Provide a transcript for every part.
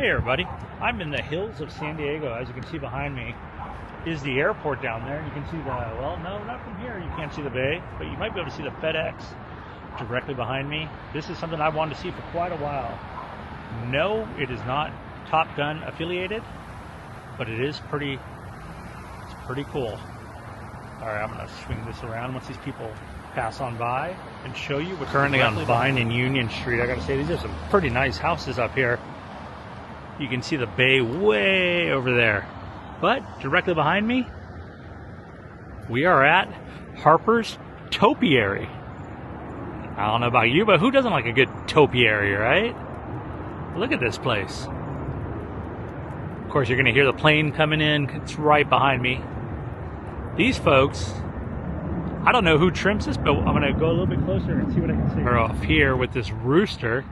Hey everybody, I'm in the hills of San Diego. As you can see behind me is the airport down there. You can see the, well, no, not from here. You can't see the bay, but you might be able to see the FedEx directly behind me. This is something I've wanted to see for quite a while. No, it is not Top Gun affiliated, but it is it's pretty cool. All right, I'm gonna swing this around once these people pass on by and show you. We're currently on Vine and Union Street. I gotta say, these are some pretty nice houses up here. You can see the bay way over there. But directly behind me, we are at Harper's Topiary. I don't know about you, but who doesn't like a good topiary, right? Look at this place. Of course, you're going to hear the plane coming in. It's right behind me. These folks, I don't know who trims this, but I'm going to go a little bit closer and see what I can see. We're off here with this rooster.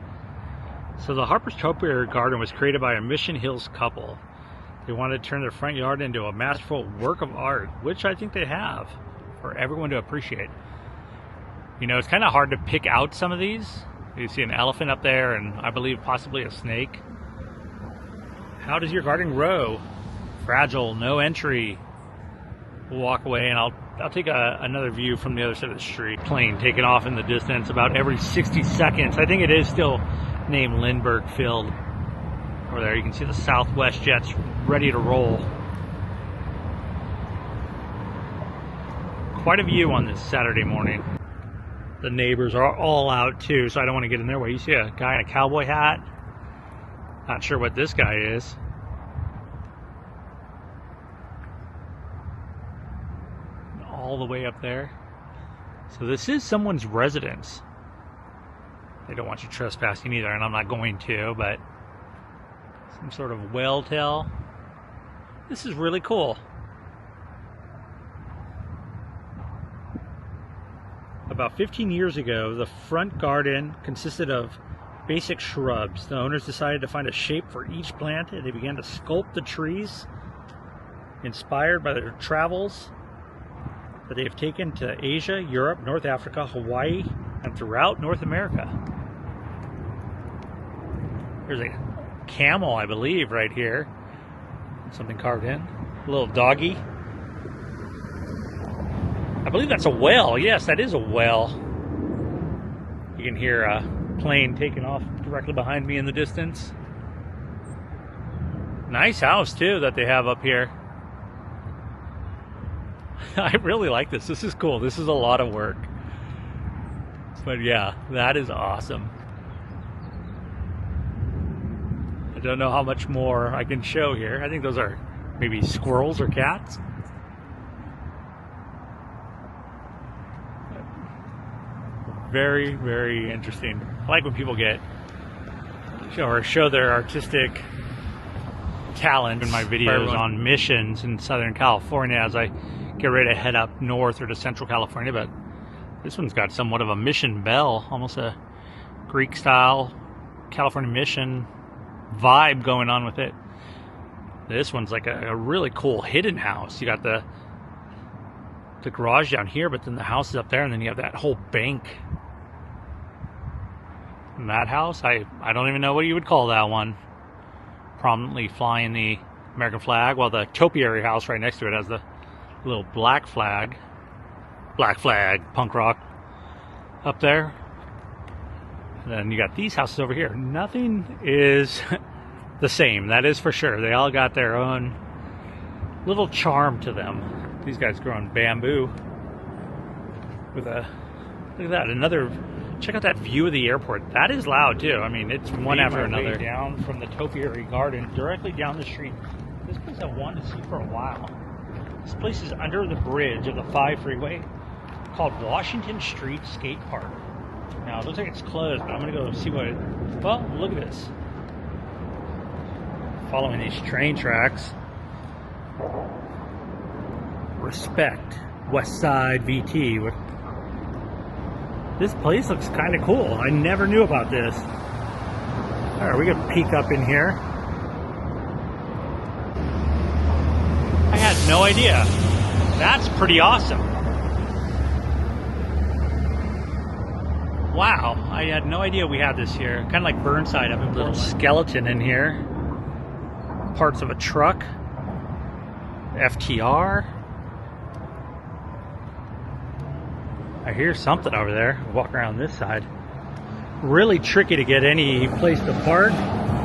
So the Harper's Topiary Garden was created by a Mission Hills couple. They wanted to turn their front yard into a masterful work of art, which I think they have for everyone to appreciate. You know, it's kind of hard to pick out some of these. You see an elephant up there and I believe possibly a snake. How does your garden grow? Fragile, no entry. We'll walk away and I'll take another view from the other side of the street. Plane taking off in the distance about every 60 seconds. I think it is still named Lindbergh Field. Over there you can see the Southwest jets ready to roll. Quite a view on this Saturday morning. The neighbors are all out too, so I don't want to get in their way. You see a guy in a cowboy hat. Not sure what this guy is. All the way up there. So this is someone's residence. They don't want you trespassing either, and I'm not going to, but some sort of well tell. This is really cool. About 15 years ago, the front garden consisted of basic shrubs. The owners decided to find a shape for each plant, and they began to sculpt the trees, inspired by their travels that they have taken to Asia, Europe, North Africa, Hawaii, and throughout North America. There's a camel, I believe, right here. Something carved in. A little doggy. I believe that's a well. Yes, that is a well. You can hear a plane taking off directly behind me in the distance. Nice house, too, that they have up here. I really like this. This is cool. This is a lot of work. But yeah, that is awesome. I don't know how much more I can show here. I think those are maybe squirrels or cats. Very, very interesting. I like when people show their artistic talent in my videos on missions in Southern California as I get ready to head up north or to Central California. But this one's got somewhat of a mission bell, almost a Greek style California mission vibe going on with it. This one's like a really cool hidden house. You got the garage down here, but then the house is up there, and then you have that whole bank. And that house, I don't even know what you would call that one. Prominently flying the American flag, while the Topiary house right next to it has the little black flag, punk rock up there. And then you got these houses over here. Nothing is the same, that is for sure. They all got their own little charm to them. These guys growing bamboo with a, look at that, check out that view of the airport. That is loud too. I mean, it's one after another. Down from the Topiary Garden, directly down the street. This place I wanted to see for a while. This place is under the bridge of the 5 freeway called Washington Street Skatepark. Now, it looks like it's closed, but I'm going to go see what well, look at this. Following these train tracks. Respect. West Side VT. This place looks kind of cool. I never knew about this. All right, we can peek up in here. I had no idea. That's pretty awesome. Wow, I had no idea we had this here. Kind of like Burnside up in a little skeleton in here. parts of a truck. FTR. I hear something over there. Walk around this side. Really tricky to get any place to park.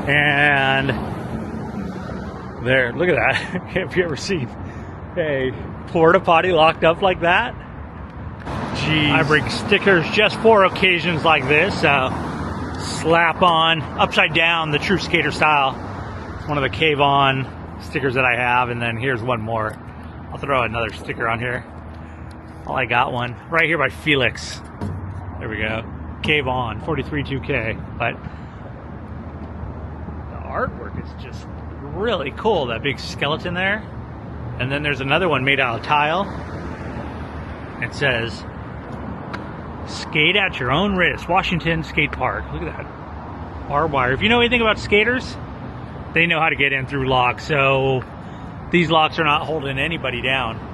And there, look at that. Have you ever seen a porta potty locked up like that? Jeez. I bring stickers just for occasions like this. Slap on, upside down, the true skater style. It's one of the cave on stickers that I have. And then here's one more. I'll throw another sticker on here. Oh, I got one right here by Felix. There we go. Cave on, 43.2K. But the artwork is just really cool. That big skeleton there. And then there's another one made out of tile. It says, skate at your own risk, Washington Skatepark. Look at that. Barbed wire. If you know anything about skaters, they know how to get in through locks. So these locks are not holding anybody down.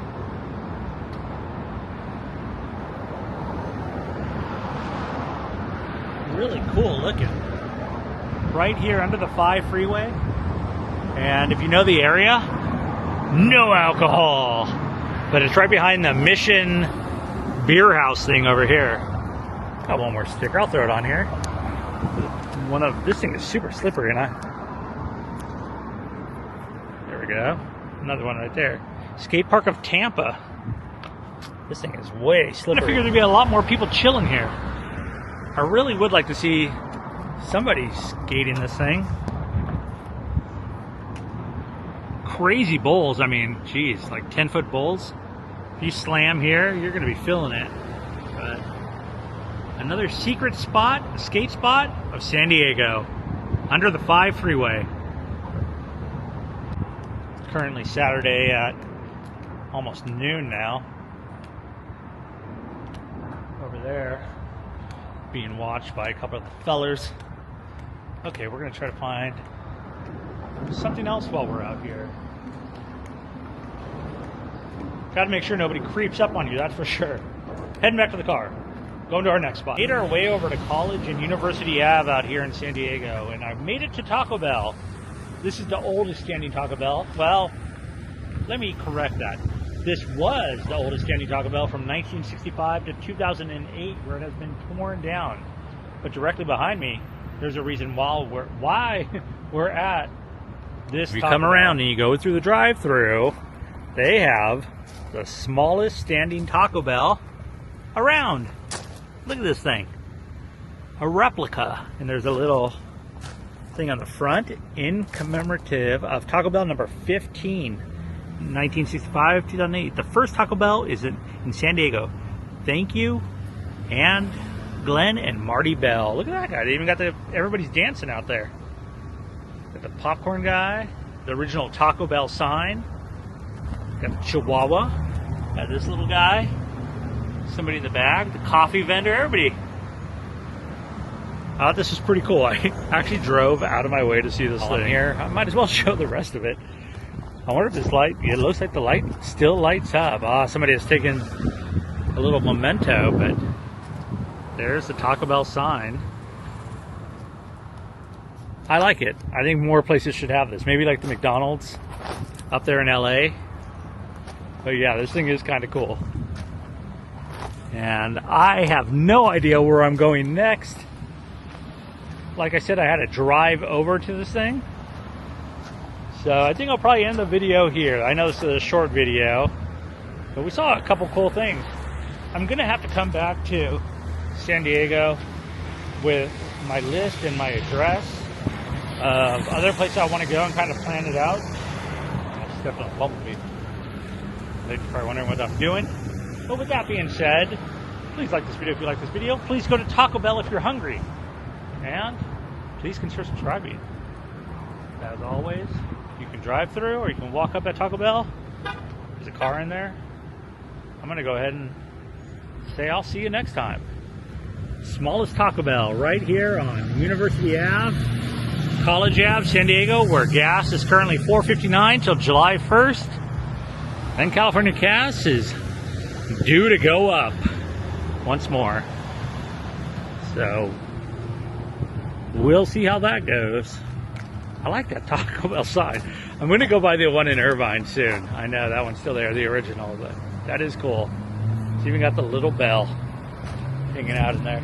Really cool looking. Right here under the 5 freeway. And if you know the area, no alcohol. But it's right behind the Mission beer house thing over here. Got one more sticker. I'll throw it on here. This thing is super slippery, and there we go. Another one right there. Skatepark of Tampa. This thing is way slippery. I figured there'd be a lot more people chilling here. I really would like to see somebody skating this thing. Crazy bowls. I mean, geez, like 10-foot bowls. If you slam here, you're going to be feeling it. But another secret spot, a skate spot of San Diego, under the 5 freeway. It's currently Saturday at almost noon now. Over there, being watched by a couple of the fellers. Okay, we're going to try to find something else while we're out here. Got to make sure nobody creeps up on you, that's for sure. Heading back to the car. Going to our next spot. Made our way over to College and University Ave out here in San Diego, and I've made it to Taco Bell. This is the oldest standing Taco Bell. Well, let me correct that. This was the oldest standing Taco Bell from 1965 to 2008, where it has been torn down. But directly behind me, there's a reason why we're at this. If you come around and you go through the drive-thru, they have the smallest standing Taco Bell around. Look at this thing. A replica. And there's a little thing on the front in commemorative of Taco Bell number 15, 1965, 2008. The first Taco Bell is in San Diego. Thank you, and Glenn and Marty Bell. Look at that guy. They even got everybody's dancing out there. Got the popcorn guy, the original Taco Bell sign. Got the Chihuahua. Got this little guy. Somebody in the back. The coffee vendor. Everybody. I thought this was pretty cool. I actually drove out of my way to see this thing here. I might as well show the rest of it. I wonder if this light, it looks like the light still lights up. Somebody has taken a little memento, but there's the Taco Bell sign. I like it. I think more places should have this. Maybe like the McDonald's up there in LA. But yeah, this thing is kind of cool. And I have no idea where I'm going next. Like I said, I had to drive over to this thing. So I think I'll probably end the video here. I know this is a short video, but we saw a couple cool things. I'm gonna have to come back to San Diego with my list and my address of other places I want to go and kind of plan it out. I stepped on a bumblebee. You're probably wondering what I'm doing. But with that being said, please like this video if you like this video. Please go to Taco Bell if you're hungry. And please consider subscribing. As always, you can drive through or you can walk up at Taco Bell. There's a car in there. I'm going to go ahead and say I'll see you next time. Smallest Taco Bell right here on University Ave, College Ave, San Diego, where gas is currently $4.59 till July 1st. Then California gas is due to go up once more. So we'll see how that goes. I like that Taco Bell sign. I'm going to go by the one in Irvine soon. I know that one's still there, the original, but that is cool. It's even got the little bell hanging out in there.